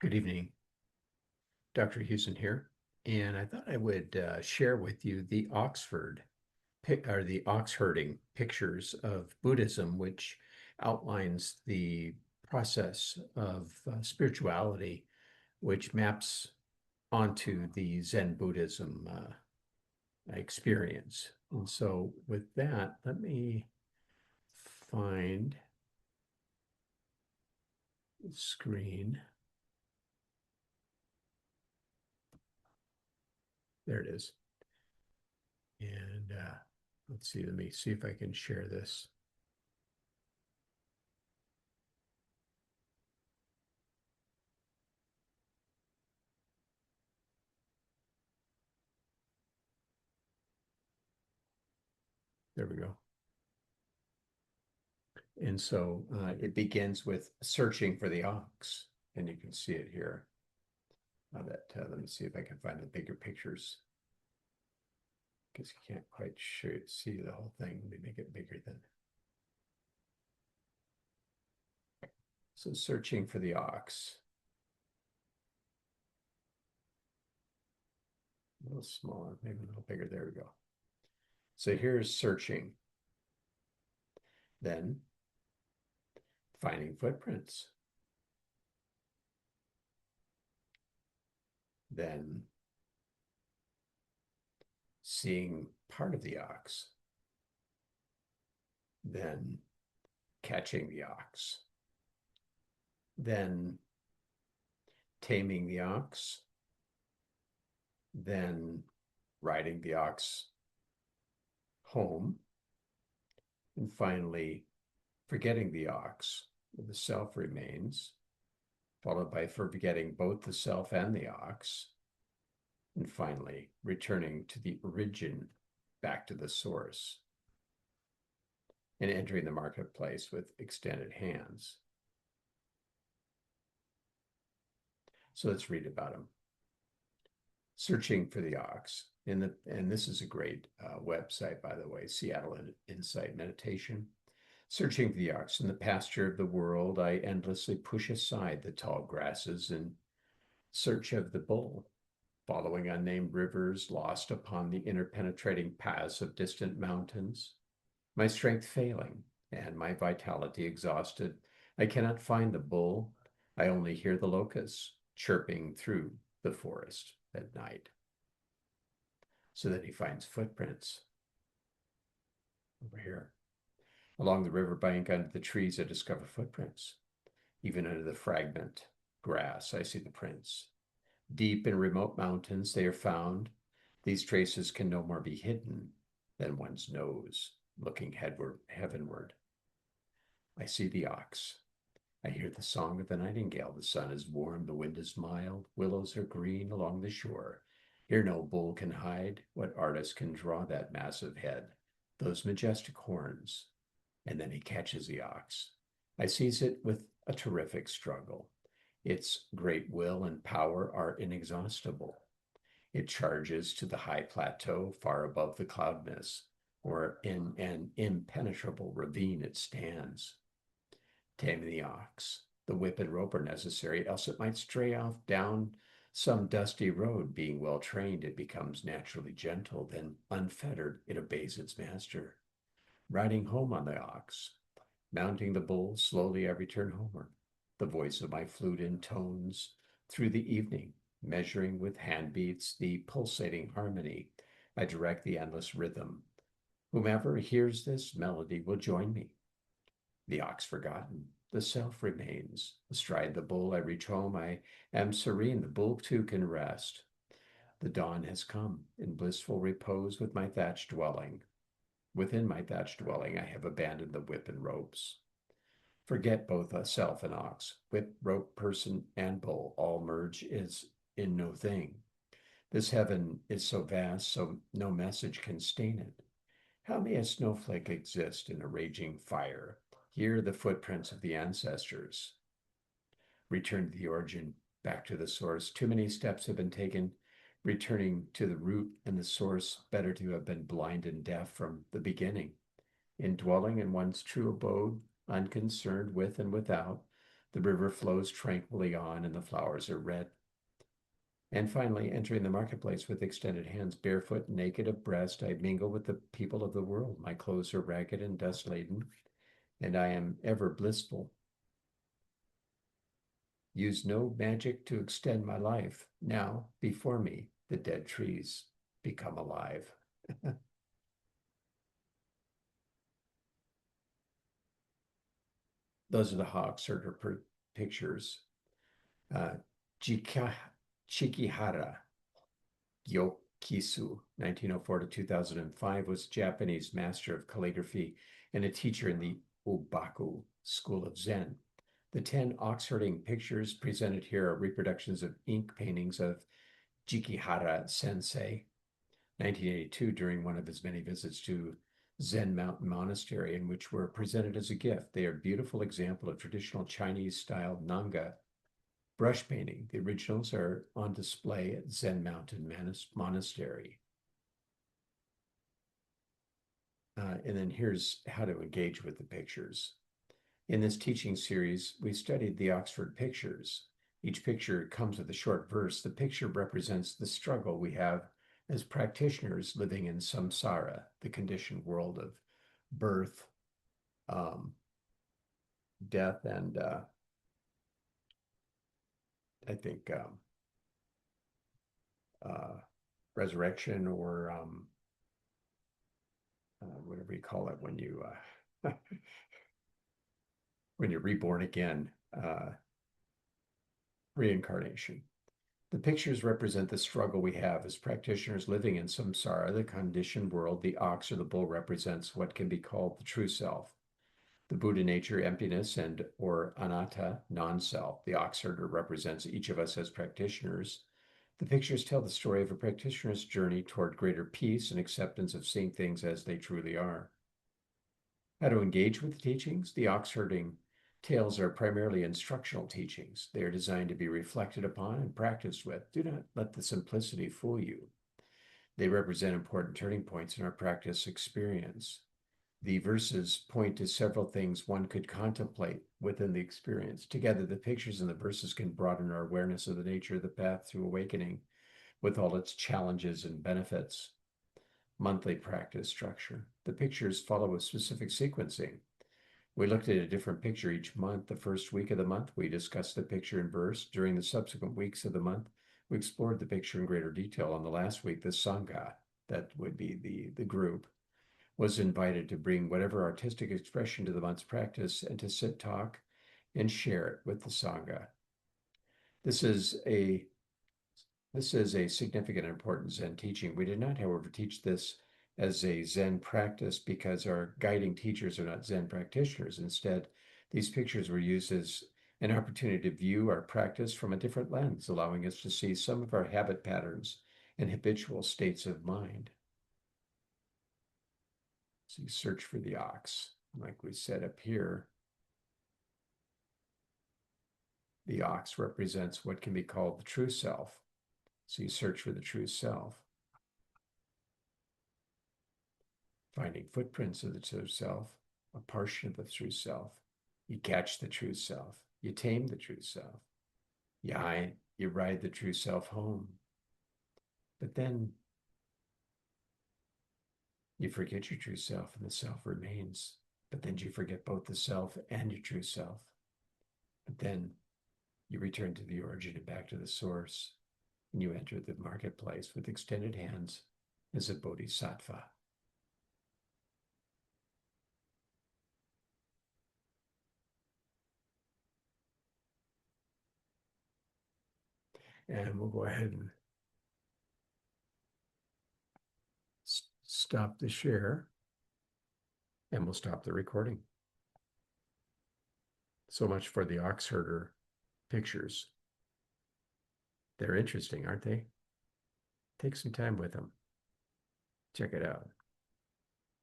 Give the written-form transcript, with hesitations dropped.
Good evening, Dr. Houston here, and I thought I would share with you the ox herding pictures of Buddhism, which outlines the process of spirituality, which maps onto the Zen Buddhism experience. And so, with that, let me find the screen. There it is. And let's see, let me see if I can share this. There we go. And so it begins with searching for the ox, and you can see it here. Let me see if I can find the bigger pictures because you can't quite see the whole thing. Let me make it bigger then. So searching for the ox. A little smaller, maybe a little bigger. There we go. So here's searching. Then finding footprints. Then seeing part of the ox. Then catching the ox. Then taming the ox. Then riding the ox home. And finally, forgetting the ox, the self remains, followed by forgetting both the self and the ox, and finally returning to the origin, back to the source, and entering the marketplace with extended hands. So let's read about him. Searching for the ox. And this is a great website, by the way, Seattle Insight Meditation. Searching for the ox in the pasture of the world, I endlessly push aside the tall grasses in search of the bull, following unnamed rivers lost upon the interpenetrating paths of distant mountains. My strength failing and my vitality exhausted, I cannot find the bull. I only hear the locusts chirping through the forest at night. So that he finds footprints over here. Along the riverbank, under the trees, I discover footprints. Even under the fragment grass, I see the prints. Deep in remote mountains, they are found. These traces can no more be hidden than one's nose, looking heavenward. I see the ox. I hear the song of the nightingale. The sun is warm, the wind is mild, willows are green along the shore. Here no bull can hide. What artist can draw that massive head, those majestic horns? And then he catches the ox. I seize it with a terrific struggle. Its great will and power are inexhaustible. It charges to the high plateau far above the cloud mist, where in an impenetrable ravine it stands. Taming the ox. The whip and rope are necessary, else it might stray off down some dusty road. Being well trained, it becomes naturally gentle, then unfettered, it obeys its master. Riding home on the ox, mounting the bull, slowly I return homeward. The voice of my flute intones through the evening, measuring with hand beats the pulsating harmony. I direct the endless rhythm. Whomever hears this melody will join me. The ox forgotten, the self remains. Astride the bull, I reach home. I am serene. The bull too can rest. The dawn has come in blissful repose with my thatched dwelling. Within my thatched dwelling, I have abandoned the whip and ropes. Forget both self and ox, whip, rope, person, and bull, all merge is in no thing. This heaven is so vast, so no message can stain it. How may a snowflake exist in a raging fire? Here the footprints of the ancestors. Return to the origin, back to the source. Too many steps have been taken. Returning to the root and the source, better to have been blind and deaf from the beginning. In dwelling in one's true abode, unconcerned with and without, The river flows tranquilly on, and the flowers are red. And finally, entering the marketplace with extended hands, barefoot, naked of breast, I mingle with the people of the world. My clothes are ragged and dust laden, and I am ever blissful. Use no magic to extend my life. Now, before me, the dead trees become alive. Those are the hawks herder pictures. Uh, Chikihara Gyokisu, 1904 to 2005, was a Japanese master of calligraphy and a teacher in the Obaku School of Zen. The 10 ox herding pictures presented here are reproductions of ink paintings of Jikihara Sensei, 1982, during one of his many visits to Zen Mountain Monastery, in which were presented as a gift. They are a beautiful example of traditional Chinese-style Nanga brush painting. The originals are on display at Zen Mountain Monastery. And then here's how to engage with the pictures. In this teaching series, we studied the Oxford pictures. Each picture comes with a short verse. The picture represents the struggle we have as practitioners living in samsara, the conditioned world of birth, death, and I think resurrection, or whatever you call it when you when you're reborn again, reincarnation. The pictures represent the struggle we have as practitioners living in samsara, the conditioned world. The ox or the bull represents what can be called the true self. The Buddha nature, emptiness, and or anatta, non-self. The ox herder represents each of us as practitioners. The pictures tell the story of a practitioner's journey toward greater peace and acceptance of seeing things as they truly are. How to engage with the teachings? The ox herding tales are primarily instructional teachings. They are designed to be reflected upon and practiced with. Do not let the simplicity fool you. They represent important turning points in our practice experience. The verses point to several things one could contemplate within the experience. Together, the pictures and the verses can broaden our awareness of the nature of the path to awakening with all its challenges and benefits. Monthly practice structure. The pictures follow a specific sequencing. We looked at a different picture each month. The first week of the month, we discussed the picture and verse. During the subsequent weeks of the month, we explored the picture in greater detail. On the last week, the Sangha, that would be the group, was invited to bring whatever artistic expression to the month's practice and to sit, talk, and share it with the Sangha. This is a significant and important Zen teaching. We did not, however, teach this as a Zen practice because our guiding teachers are not Zen practitioners. Instead, these pictures were used as an opportunity to view our practice from a different lens, allowing us to see some of our habit patterns and habitual states of mind. So you search for the ox. Like we said up here, the ox represents what can be called the true self. So you search for the true self, finding footprints of the true self, a portion of the true self. You catch the true self. You tame the true self. You ride the true self home. But then you forget your true self and the self remains. But then you forget both the self and your true self. But then you return to the origin and back to the source. And you enter the marketplace with extended hands as a bodhisattva. And we'll go ahead and stop the share, and we'll stop the recording. So much for the ox herder pictures. They're interesting, aren't they? Take some time with them. Check it out.